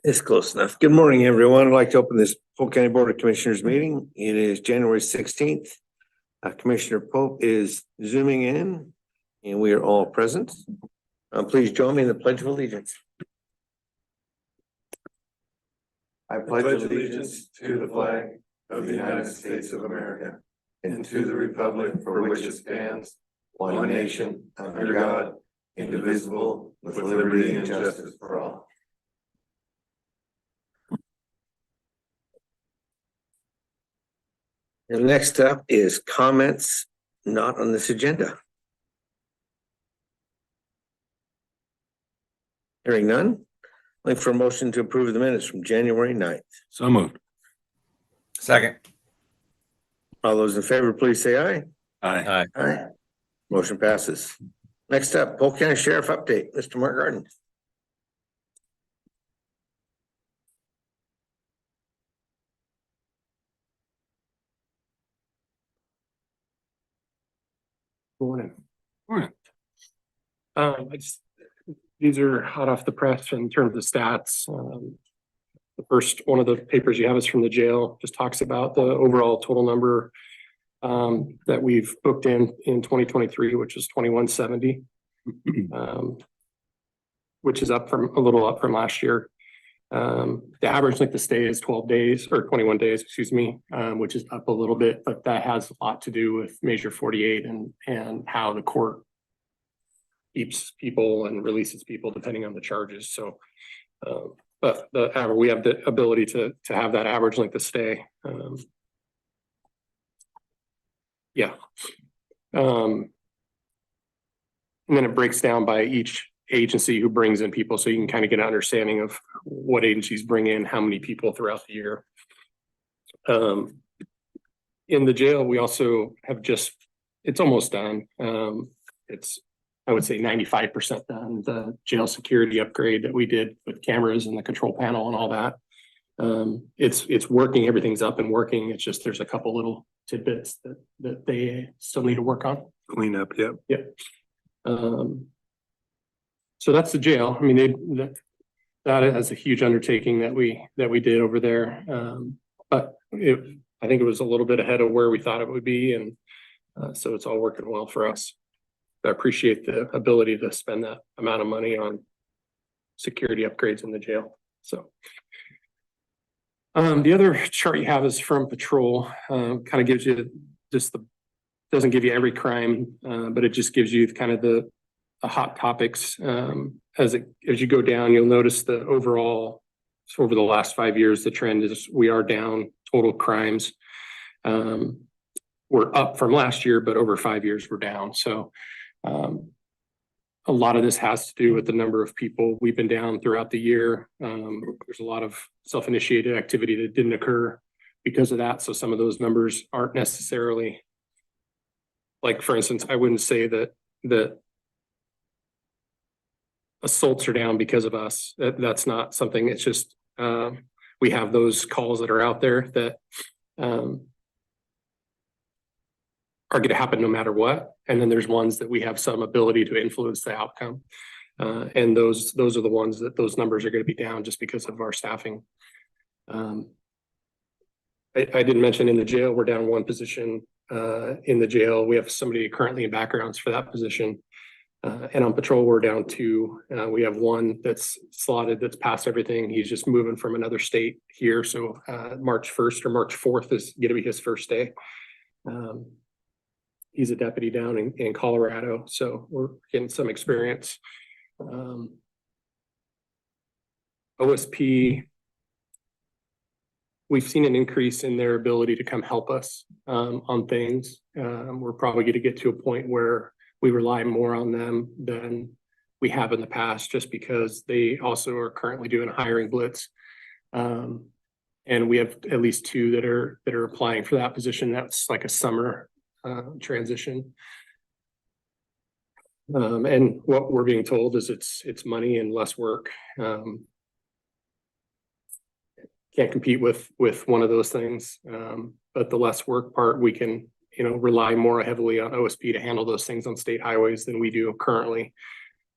It's close enough. Good morning, everyone. I'd like to open this Polk County Board of Commissioners meeting. It is January 16th. Commissioner Polk is zooming in and we are all present. Please join me in the Pledge of Allegiance. I pledge allegiance to the flag of the United States of America and to the republic for which it stands, one nation, under God, indivisible, with liberty and justice for all. And next up is comments not on this agenda. Hearing none, looking for a motion to approve the minutes from January 9th. So moved. Second. All those in favor, please say aye. Aye. Aye. Motion passes. Next up, Polk County Sheriff update, Mr. Mark Garden. Morning. Morning. These are hot off the press in terms of stats. The first one of the papers you have is from the jail, just talks about the overall total number that we've booked in 2023, which is 2170, which is a little up from last year. The average length of stay is 12 days or 21 days, excuse me, which is up a little bit, but that has a lot to do with Measure 48 and how the court keeps people and releases people depending on the charges. So, but we have the ability to have that average length of stay. Yeah. And then it breaks down by each agency who brings in people, so you can kind of get an understanding of what agencies bring in how many people throughout the year. In the jail, we also have it's almost done. It's, I would say, 95% done. The jail security upgrade that we did with cameras and the control panel and all that. It's working, everything's up and working. It's just there's a couple little tidbits that they still need to work on. Clean up, yep. Yep. So that's the jail. I mean, that is a huge undertaking that we did over there. But I think it was a little bit ahead of where we thought it would be, and so it's all working well for us. I appreciate the ability to spend that amount of money on security upgrades in the jail. So the other chart you have is from patrol. Kind of gives you doesn't give you every crime, but it just gives you kind of the hot topics. As you go down, you'll notice the overall, so over the last 5 years, the trend is we are down total crimes. We're up from last year, but over 5 years we're down. So a lot of this has to do with the number of people we've been down throughout the year. There's a lot of self-initiated activity that didn't occur because of that. So some of those numbers aren't necessarily, like, for instance, I wouldn't say that assaults are down because of us. That's not something. It's just we have those calls that are out there that are going to happen no matter what. And then there's ones that we have some ability to influence the outcome. And those are the ones that those numbers are going to be down just because of our staffing. I didn't mention in the jail, we're down one position in the jail. We have somebody currently in backgrounds for that position. And on patrol, we're down two. We have one that's slotted, that's passed everything. He's just moving from another state here. So March 1st or March 4th is going to be his first day. He's a deputy down in Colorado. So we're getting some experience. OSP, we've seen an increase in their ability to come help us on things. We're probably going to get to a point where we rely more on them than we have in the past, just because they also are currently doing a hiring blitz. And we have at least two that are applying for that position. That's like a summer transition. And what we're being told is it's money and less work. Can't compete with one of those things. But the less work part, we can rely more heavily on OSP to handle those things on state highways than we do currently.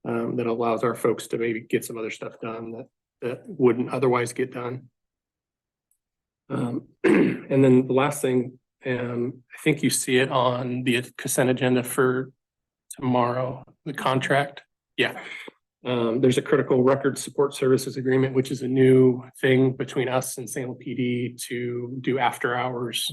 That allows our folks to maybe get some other stuff done that wouldn't otherwise get done. And then the last thing, I think you see it on the consent agenda for tomorrow, the contract. Yeah. There's a critical record support services agreement, which is a new thing between us and Salem PD to do after hours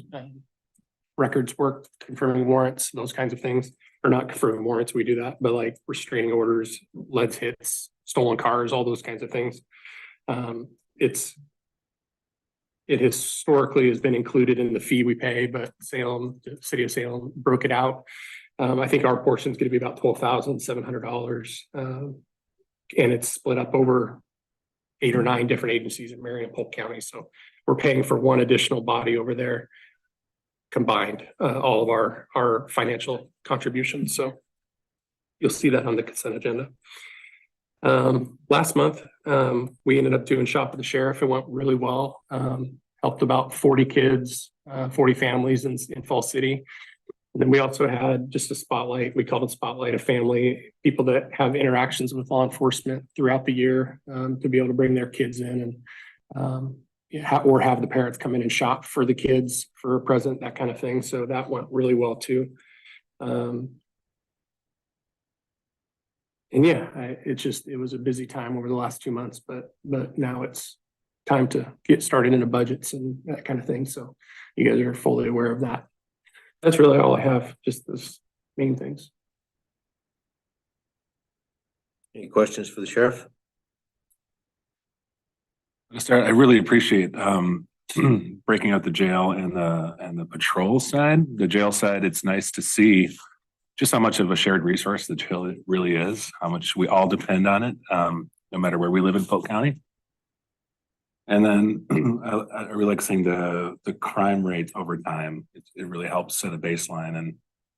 records work, confirming warrants, those kinds of things. Or not confirming warrants, we do that, but like restraining orders, lead hits, stolen cars, all those kinds of things. It historically has been included in the fee we pay, but Salem, the city of Salem broke it out. I think our portion is going to be about $12,700. And it's split up over 8 or 9 different agencies in Marion and Polk County. So we're paying for one additional body over there combined, all of our financial contributions. So you'll see that on the consent agenda. Last month, we ended up doing Shop with the Sheriff. It went really well. Helped about 40 kids, 40 families in Fall City. And then we also had just a spotlight. We called it Spotlight, a family, people that have interactions with law enforcement throughout the year, to be able to bring their kids in and or have the parents come in and shop for the kids for a present, that kind of thing. So that went really well too. And yeah, it was a busy time over the last 2 months, but now it's time to get started into budgets and that kind of thing. So you guys are fully aware of that. That's really all I have, just those main things. Any questions for the sheriff? I really appreciate breaking out the jail and the patrol side. The jail side, it's nice to see just how much of a shared resource the jail really is, how much we all depend on it, no matter where we live in Polk County. And then I really like seeing the crime rates over time. It really helps set a baseline and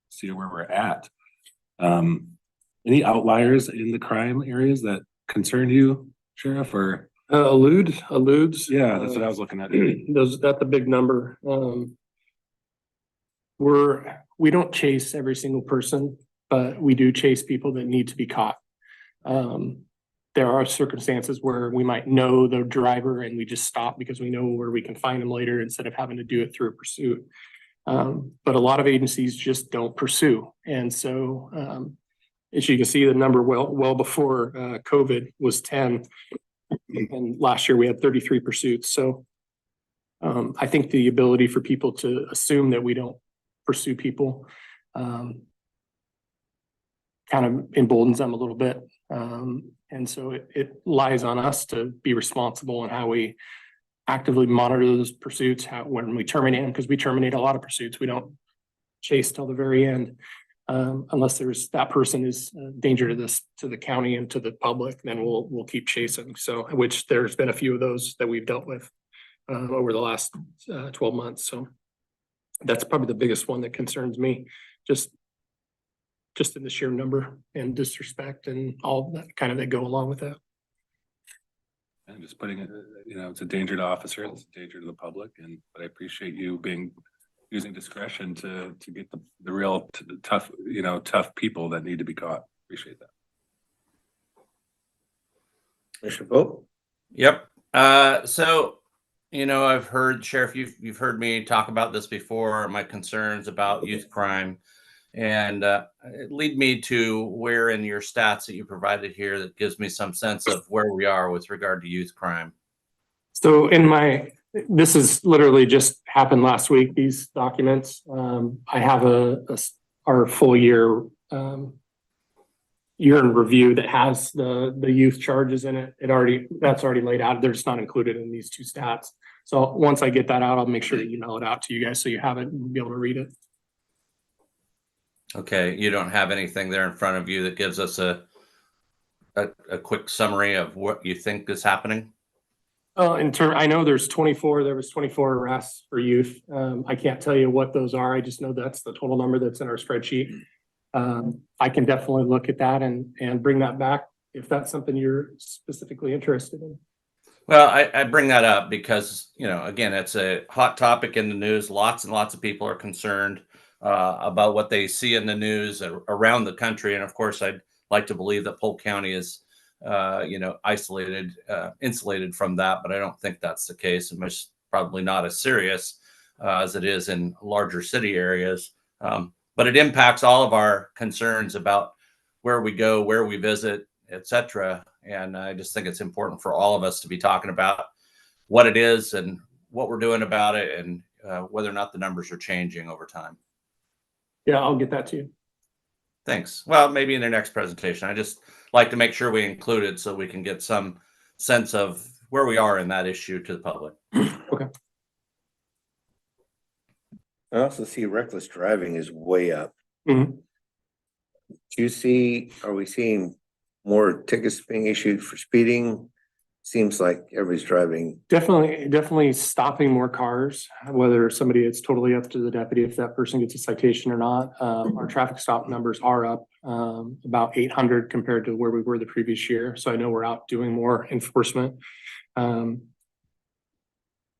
see where we're at. Any outliers in the crime areas that concern you, Sheriff, or? Alludes. Yeah, that's what I was looking at. That's a big number. We don't chase every single person, but we do chase people that need to be caught. There are circumstances where we might know the driver and we just stop because we know where we can find them later instead of having to do it through a pursuit. But a lot of agencies just don't pursue. And so, as you can see, the number well before COVID was 10. And last year we had 33 pursuits. So I think the ability for people to assume that we don't pursue people kind of emboldens them a little bit. And so it lies on us to be responsible in how we actively monitor those pursuits, when we terminate them, because we terminate a lot of pursuits. We don't chase till the very end. Unless that person is a danger to the county and to the public, then we'll keep chasing. So, which there's been a few of those that we've dealt with over the last 12 months. So that's probably the biggest one that concerns me, just in the sheer number and disrespect and all that kind of that go along with that. And just putting it, it's a danger to officers, it's a danger to the public, but I appreciate you using discretion to get the real tough people that need to be caught. Appreciate that. Commissioner Polk? Yep. So, I've heard, Sheriff, you've heard me talk about this before, my concerns about youth crime, and it lead me to where in your stats that you provided here that gives me some sense of where we are with regard to youth crime. So this is literally just happened last week, these documents. I have our full year in review that has the youth charges in it. That's already laid out. They're just not included in these 2 stats. So once I get that out, I'll make sure to email it out to you guys so you have it and be able to read it. Okay, you don't have anything there in front of you that gives us a quick summary of what you think is happening? I know there was 24 arrests for youth. I can't tell you what those are. I just know that's the total number that's in our spreadsheet. I can definitely look at that and bring that back if that's something you're specifically interested in. Well, I bring that up because, again, it's a hot topic in the news. Lots and lots of people are concerned about what they see in the news around the country. And of course, I'd like to believe that Polk County is isolated, insulated from that, but I don't think that's the case. And it's probably not as serious as it is in larger city areas. But it impacts all of our concerns about where we go, where we visit, etc. And I just think it's important for all of us to be talking about what it is and what we're doing about it, and whether or not the numbers are changing over time. Yeah, I'll get that to you. Thanks. Well, maybe in the next presentation. I just like to make sure we include it so we can get some sense of where we are in that issue to the public. Okay. I also see reckless driving is way up. Mhm. Are we seeing more tickets being issued for speeding? Seems like everybody's driving. Definitely stopping more cars, whether somebody, it's totally up to the deputy if that person gets a citation or not. Our traffic stop numbers are up about 800 compared to where we were the previous year. So I know we're out doing more enforcement.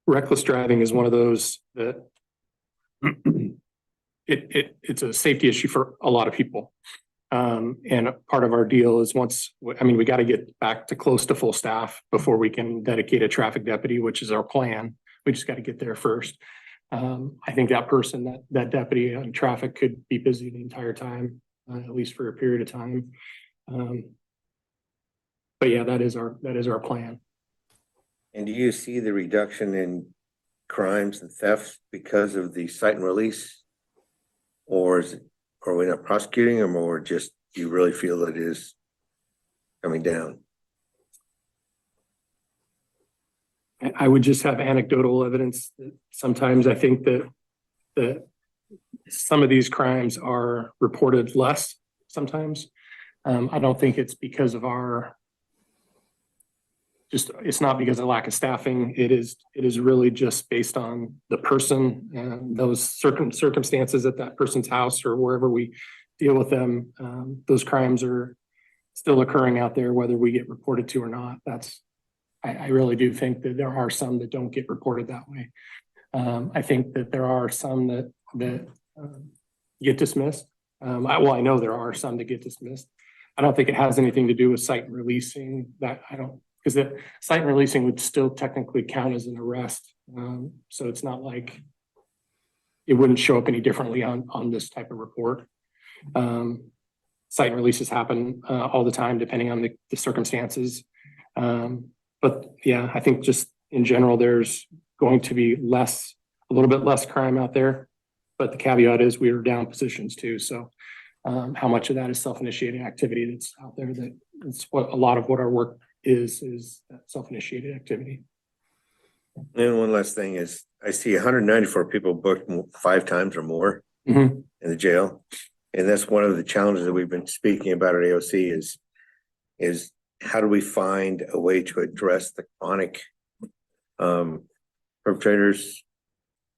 Reckless driving is one of those that it's a safety issue for a lot of people. And a part of our deal is we got to get back to close to full staff before we can dedicate a traffic deputy, which is our plan. We just got to get there first. I think that person, that deputy on traffic could be busy the entire time, at least for a period of time. But yeah, that is our plan. And do you see the reduction in crimes and thefts because of the cite and release? Or are we not prosecuting them, or just you really feel that it is coming down? I would just have anecdotal evidence that sometimes I think that some of these crimes are reported less sometimes. I don't think it's because of it's not because of lack of staffing. It is really just based on the person and those circumstances at that person's house or wherever we deal with them. Those crimes are still occurring out there, whether we get reported to or not. I really do think that there are some that don't get reported that way. I think that there are some that get dismissed. I know there are some that get dismissed. I don't think it has anything to do with cite and releasing. Because the cite and releasing would still technically count as an arrest. So it's not like it wouldn't show up any differently on this type of report. Cite and releases happen all the time, depending on the circumstances. But yeah, I think just in general, there's going to be a little bit less crime out there. But the caveat is we are down positions too. So how much of that is self-initiated activity that's out there? That's what a lot of what our work is that self-initiated activity. And one last thing is, I see 194 people booked 5 times or more in the jail. And that's one of the challenges that we've been speaking about at AOC is how do we find a way to address the chronic perpetrators?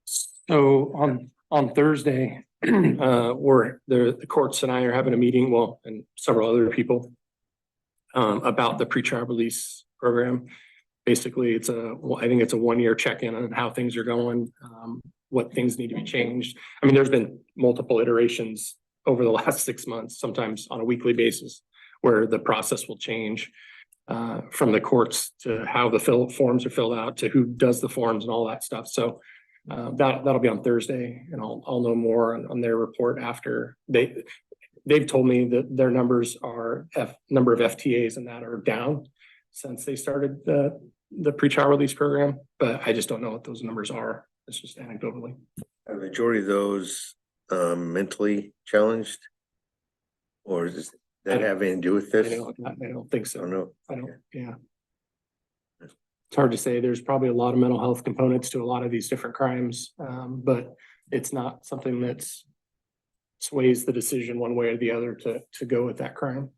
So on Thursday, the courts and I are having a meeting, and several other people, about the pretrial release program. Basically, I think it's a 1-year check-in on how things are going, what things need to be changed. I mean, there's been multiple iterations over the last 6 months, sometimes on a weekly basis, where the process will change from the courts to how the forms are filled out to who does the forms and all that stuff. So that'll be on Thursday, and I'll know more on their report after they've told me that their numbers are number of FTAs and that are down since they started the pretrial release program, but I just don't know what those numbers are. It's just anecdotally. Are the majority of those mentally challenged, or does that have anything to do with this? I don't think so. I don't know. I don't. Yeah. It's hard to say. There's probably a lot of mental health components to a lot of these different crimes, but it's not something that's sways the decision one way or the other to go with that crime.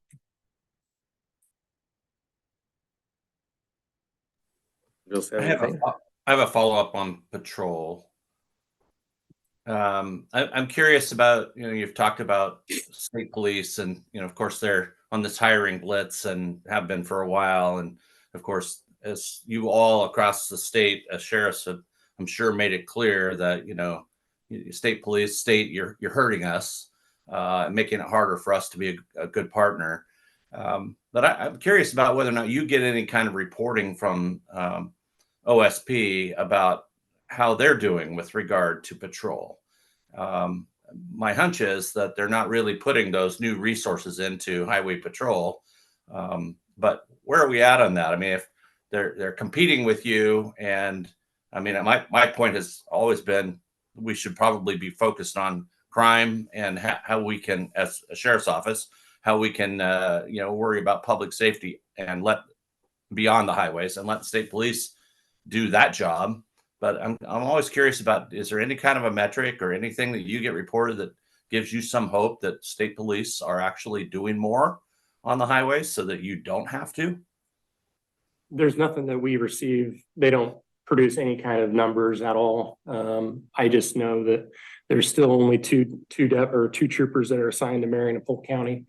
I have a follow-up on patrol. I'm curious about, you've talked about state police and, of course, they're on this hiring blitz and have been for a while. And of course, as you all across the state, as sheriffs have, I'm sure, made it clear that, state police, you're hurting us, making it harder for us to be a good partner. But I'm curious about whether or not you get any kind of reporting from OSP about how they're doing with regard to patrol. My hunch is that they're not really putting those new resources into highway patrol. But where are we at on that? I mean, if they're competing with you, and I mean, my point has always been we should probably be focused on crime and how we can, as a sheriff's office, how we can worry about public safety and let beyond the highways and let the state police do that job. But I'm always curious about, is there any kind of a metric or anything that you get reported that gives you some hope that state police are actually doing more on the highways so that you don't have to? There's nothing that we receive. They don't produce any kind of numbers at all. I just know that there's still only two troopers that are assigned to Marion and Polk County.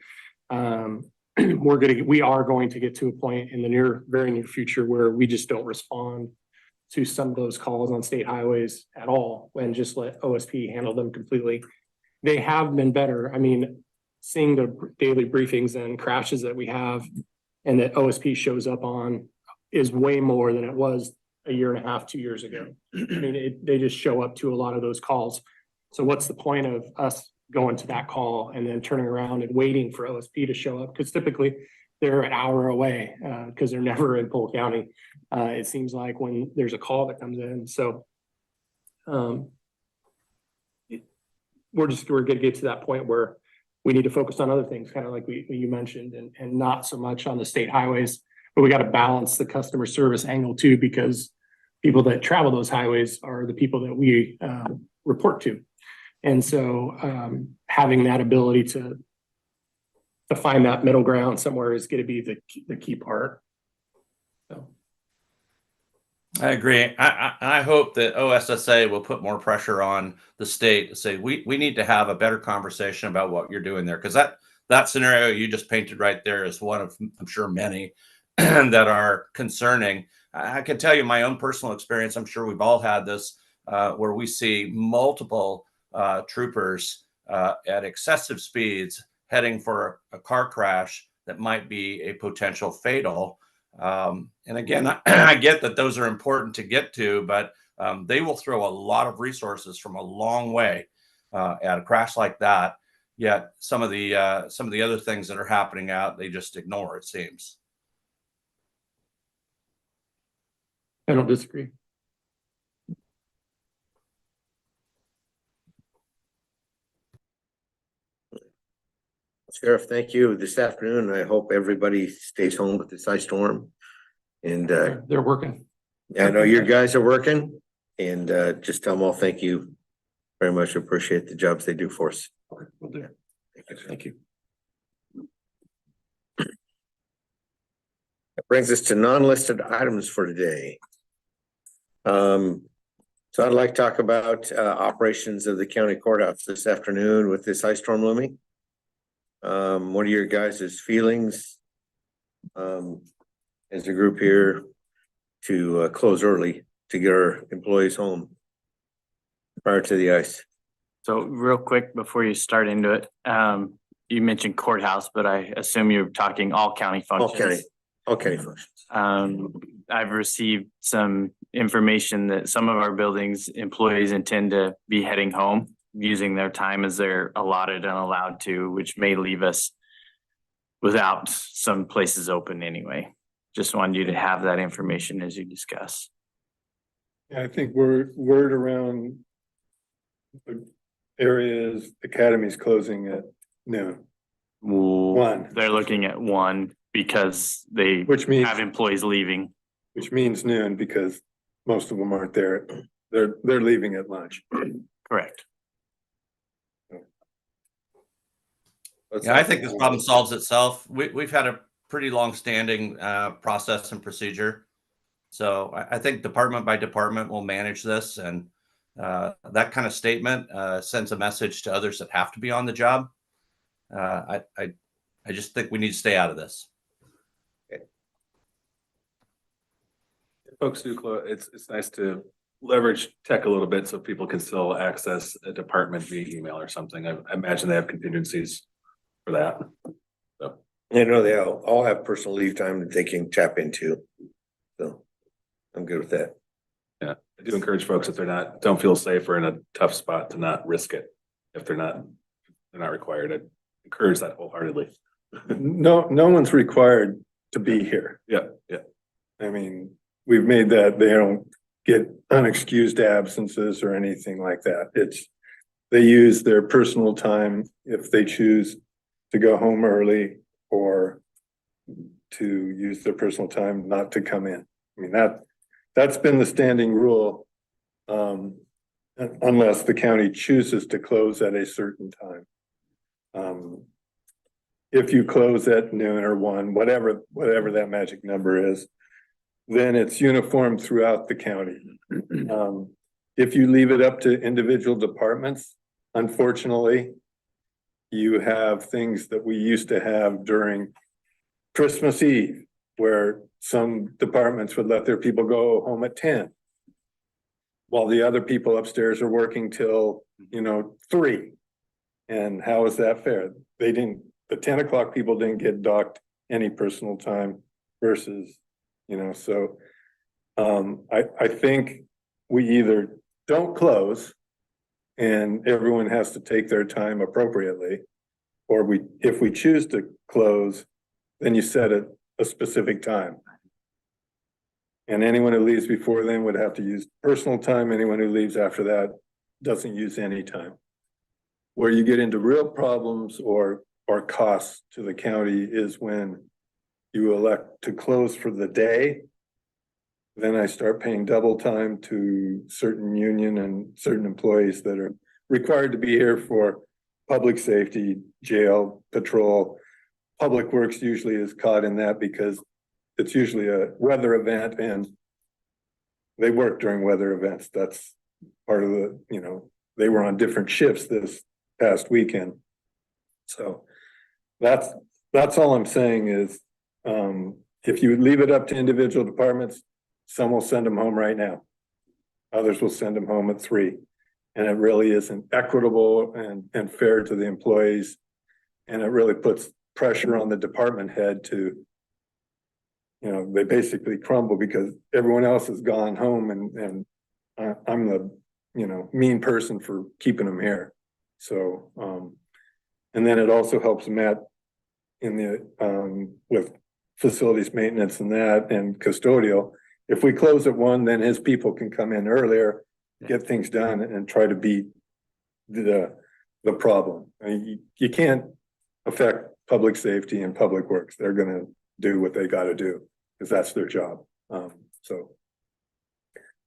We are going to get to a point in the very near future where we just don't respond to some of those calls on state highways at all, and just let OSP handle them completely. They have been better. I mean, seeing the daily briefings and crashes that we have and that OSP shows up on is way more than it was a year and a half, 2 years ago. I mean, they just show up to a lot of those calls. So what's the point of us going to that call and then turning around and waiting for OSP to show up? Because typically they're an hour away because they're never in Polk County. It seems like when there's a call that comes in. So we're going to get to that point where we need to focus on other things, kind of like you mentioned, and not so much on the state highways. But we got to balance the customer service angle too, because people that travel those highways are the people that we report to. And so having that ability to find that middle ground somewhere is going to be the key part. So. I agree. I hope that OSSA will put more pressure on the state to say we need to have a better conversation about what you're doing there, because that scenario you just painted right there is one of, I'm sure, many that are concerning. I can tell you my own personal experience. I'm sure we've all had this where we see multiple troopers at excessive speeds heading for a car crash that might be a potential fatal. And again, I get that those are important to get to, but they will throw a lot of resources from a long way at a crash like that. Yet some of the other things that are happening out, they just ignore, it seems. I don't disagree. Sheriff, thank you this afternoon. I hope everybody stays home with this ice storm. And They're working. I know your guys are working, and just tell them all thank you very much. Appreciate the jobs they do for us. Will do. Thank you. That brings us to non-listed items for today. So I'd like to talk about operations of the county courthouse this afternoon with this ice storm looming. What are your guys' feelings as a group here to close early to get our employees home prior to the ice? So real quick before you start into it, you mentioned courthouse, but I assume you're talking all county functions. All county functions. I've received some information that some of our buildings employees intend to be heading home using their time as they're allotted and allowed to, which may leave us without some places open anyway. Just wanted you to have that information as you discuss. Yeah, I think word around the areas, academy's closing at noon. One. They're looking at 1 because they have employees leaving. Which means noon because most of them aren't there. They're leaving at lunch. Correct. Yeah, I think this problem solves itself. We've had a pretty long-standing process and procedure. So I think department by department will manage this, and that kind of statement sends a message to others that have to be on the job. I just think we need to stay out of this. Folks do close. It's nice to leverage tech a little bit so people can still access a department via email or something. I imagine they have contingencies for that. So I know they all have personal leave time that they can tap into. So I'm good with that. Yeah, I do encourage folks if don't feel safe or in a tough spot to not risk it. If they're not required, I encourage that wholeheartedly. No one's required to be here. Yeah. I mean, we've made that they don't get unexcused absences or anything like that. They use their personal time if they choose to go home early or to use their personal time not to come in. I mean, that's been the standing rule. Unless the county chooses to close at a certain time. If you close at noon or 1, whatever that magic number is, then it's uniform throughout the county. If you leave it up to individual departments, unfortunately, you have things that we used to have during Christmas Eve, where some departments would let their people go home at 10. While the other people upstairs are working till, 3. And how is that fair? The 10 o'clock people didn't get docked any personal time versus, so. I think we either don't close and everyone has to take their time appropriately, or if we choose to close, then you set a specific time. And anyone who leaves before then would have to use personal time. Anyone who leaves after that doesn't use any time. Where you get into real problems or costs to the county is when you elect to close for the day. Then I start paying double time to certain union and certain employees that are required to be here for public safety, jail, patrol. Public Works usually is caught in that because it's usually a weather event and they work during weather events. That's part of they were on different shifts this past weekend. So that's all I'm saying is, if you leave it up to individual departments, some will send them home right now. Others will send them home at 3. And it really isn't equitable and fair to the employees. And it really puts pressure on the department head to, they basically crumble because everyone else has gone home and I'm the, mean person for keeping them here. So, and then it also helps Matt in the, with facilities maintenance and that and custodial. If we close at 1, then his people can come in earlier, get things done and try to beat the problem. I mean, you can't affect public safety and public works. They're going to do what they got to do because that's their job. So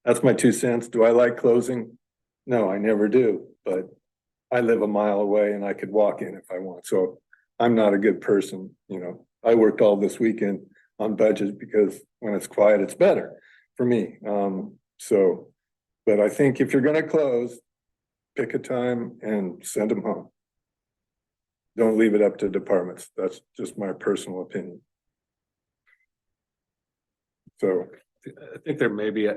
that's my 2 cents. Do I like closing? No, I never do, but I live a mile away and I could walk in if I want. So I'm not a good person. I worked all this weekend on budget because when it's quiet, it's better for me. But I think if you're going to close, pick a time and send them home. Don't leave it up to departments. That's just my personal opinion. So I think there may be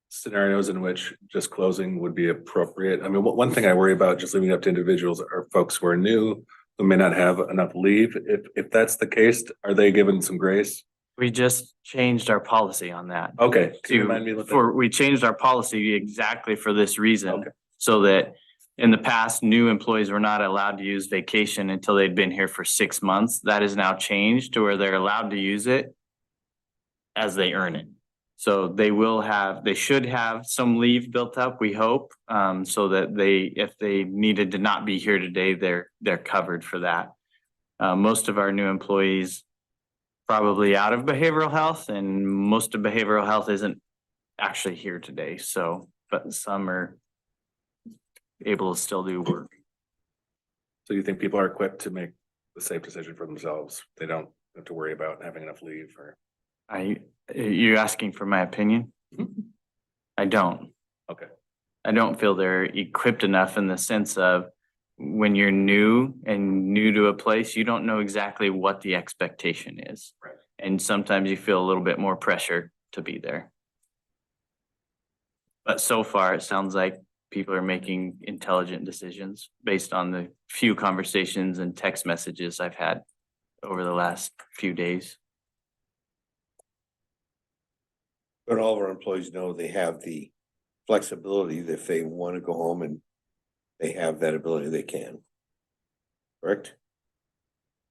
scenarios in which just closing would be appropriate. I mean, one thing I worry about just leaving it up to individuals are folks who are new, who may not have enough leave. If that's the case, are they given some grace? We just changed our policy on that. Okay. Can you remind me what that- We changed our policy exactly for this reason. Okay. So that in the past, new employees were not allowed to use vacation until they'd been here for 6 months. That is now changed to where they're allowed to use it as they earn it. So they should have some leave built up, we hope, so that if they needed to not be here today, they're covered for that. Most of our new employees probably out of behavioral health, and most of behavioral health isn't actually here today. So, but some are able to still do work. So you think people are equipped to make the safe decision for themselves? They don't have to worry about having enough leave or? You're asking for my opinion? I don't. Okay. I don't feel they're equipped enough in the sense of when you're new to a place, you don't know exactly what the expectation is. Right. And sometimes you feel a little bit more pressure to be there. But so far, it sounds like people are making intelligent decisions based on the few conversations and text messages I've had. over the last few days. But all of our employees know they have the flexibility that if they want to go home and they have that ability, they can. Correct?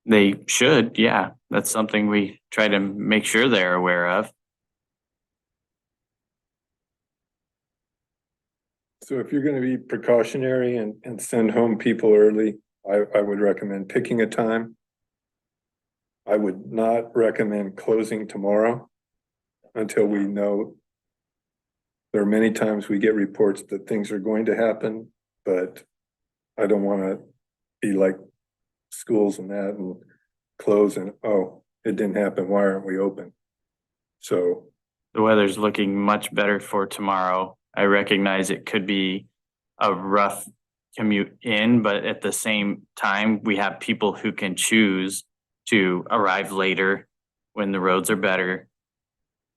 They should, yeah. That's something we try to make sure they're aware of. So if you're gonna be precautionary and send home people early, I would recommend picking a time. I would not recommend closing tomorrow until we know. There are many times we get reports that things are going to happen, but I don't wanna be like schools and that and close and, oh, it didn't happen, why aren't we open? So, The weather's looking much better for tomorrow. I recognize it could be a rough commute in, but at the same time, we have people who can choose to arrive later when the roads are better.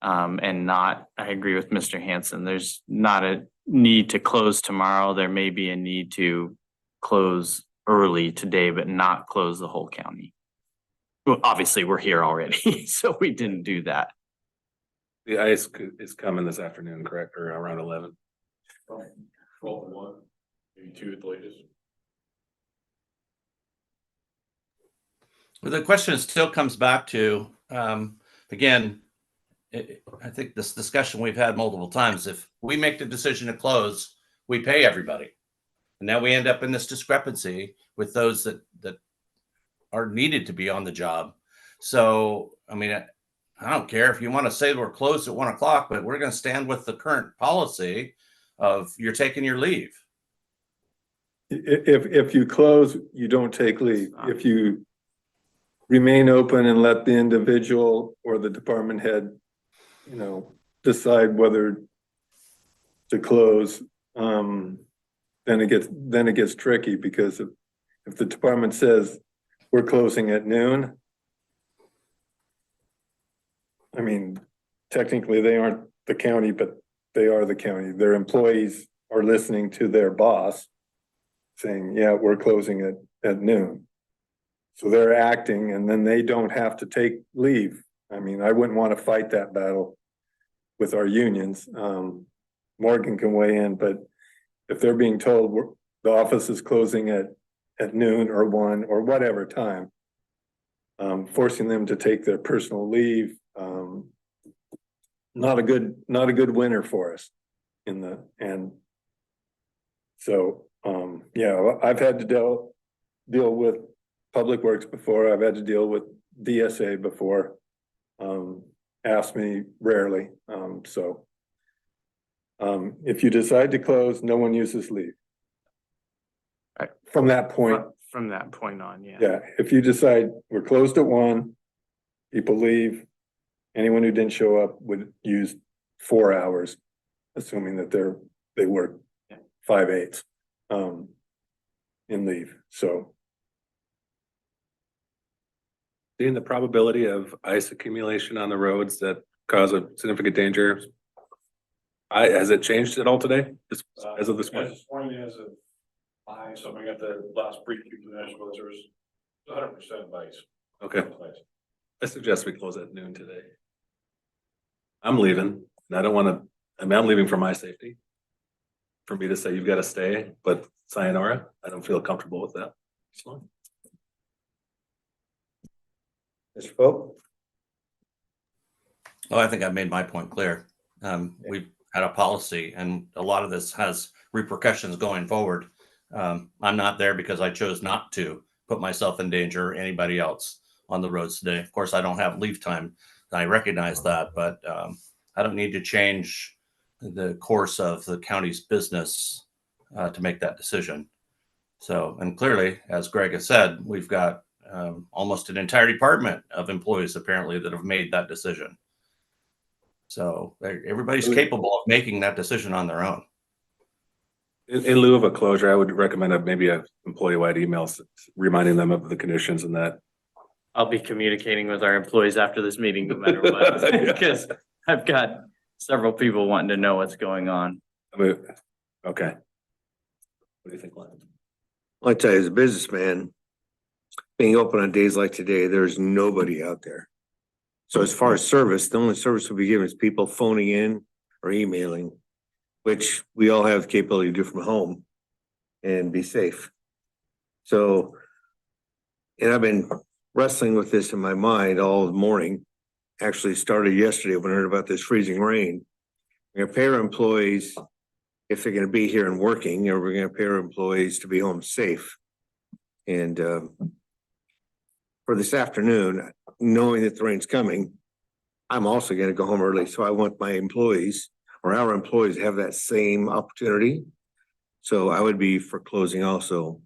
And not, I agree with Mr. Hanson, there's not a need to close tomorrow. There may be a need to close early today, but not close the whole county. Well, obviously, we're here already, so we didn't do that. The ice is coming this afternoon, correct, or around 11? 12:01, maybe 2 at the latest. Well, the question still comes back to, again, I think this discussion we've had multiple times, if we make the decision to close, we pay everybody. And now we end up in this discrepancy with those that are needed to be on the job. So, I mean, I don't care if you want to say we're closed at 1 o'clock, but we're going to stand with the current policy of you're taking your leave. if you close, you don't take leave. If you remain open and let the individual or the department head, decide whether to close, then it gets tricky because if the department says we're closing at noon, I mean, technically they aren't the county, but they are the county. Their employees are listening to their boss saying, yeah, we're closing at noon. So they're acting and then they don't have to take leave. I mean, I wouldn't want to fight that battle with our unions. Morgan can weigh in, but if they're being told the office is closing at noon or 1 or whatever time, forcing them to take their personal leave, not a good winner for us yeah, I've had to deal with Public Works before. I've had to deal with DSA before. Ask me rarely. If you decide to close, no one uses leave. Right. From that point. From that point on, yeah. Yeah, if you decide we're closed at 1, people leave. Anyone who didn't show up would use 4 hours, assuming that they work 5/8 in leave. So Seeing the probability of ice accumulation on the roads that cause a significant danger. Has it changed at all today? As of this morning? This morning as of 5, so I got the last brief from the national, there was 100% ice. Okay. I suggest we close at noon today. I'm leaving and I don't want to, I'm leaving for my safety. For me to say you've got to stay, but sayonara, I don't feel comfortable with that. So. Mr. Polk? Oh, I think I made my point clear. We've had a policy and a lot of this has repercussions going forward. I'm not there because I chose not to put myself in danger or anybody else on the roads today. Of course, I don't have leave time. I recognize that, but I don't need to change the course of the county's business to make that decision. So, and clearly, as Greg has said, we've got almost an entire department of employees apparently that have made that decision. So everybody's capable of making that decision on their own. In lieu of a closure, I would recommend maybe a employee-wide email reminding them of the conditions and that. I'll be communicating with our employees after this meeting, no matter what, because I've got several people wanting to know what's going on. Okay. What do you think, Lance? Well, I tell you, as a businessman, being open on days like today, there's nobody out there. So as far as service, the only service we'll be giving is people phoning in or emailing, which we all have the capability to do from home and be safe. So, and I've been wrestling with this in my mind all morning. Actually started yesterday when I heard about this freezing rain. We're gonna pay our employees if they're gonna be here and working, or we're gonna pay our employees to be home safe. And for this afternoon, knowing that the rain's coming, I'm also gonna go home early, so I want my employees or our employees to have that same opportunity. So I would be for closing also.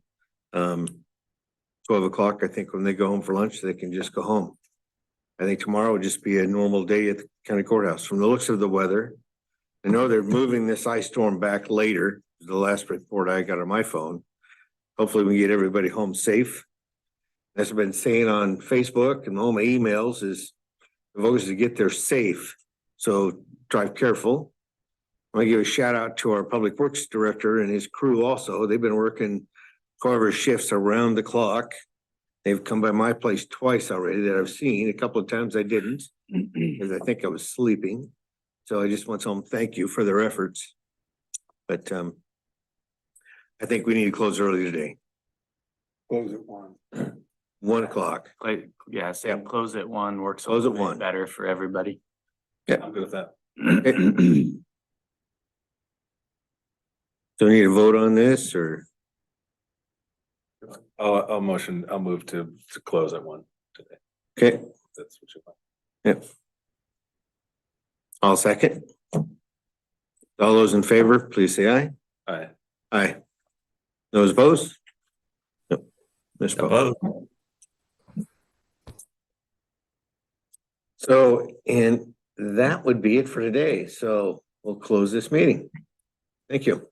12 o'clock, I think when they go home for lunch, they can just go home. I think tomorrow would just be a normal day at the county courthouse. From the looks of the weather, I know they're moving this ice storm back later, the last report I got on my phone. Hopefully we can get everybody home safe. As I've been saying on Facebook and all my emails is the focus is to get there safe. So drive careful. I want to give a shout out to our public works director and his crew also. They've been working cover shifts around the clock. They've come by my place twice already that I've seen. A couple of times I didn't because I think I was sleeping. So I just want to tell them thank you for their efforts. But I think we need to close early today. Close at 1. 1 o'clock. Like, yeah, same, close at 1 works a Close at little 1. bit better for everybody. I'm good with that. So we need to vote on this or? I'll move to close at 1 today. Okay, That's what you want. yep. I'll second. All those in favor, please say aye. Aye. Aye. Those opposed? Nope. Miss Poe. Opposed. So, and that would be it for today. So we'll close this meeting. Thank you.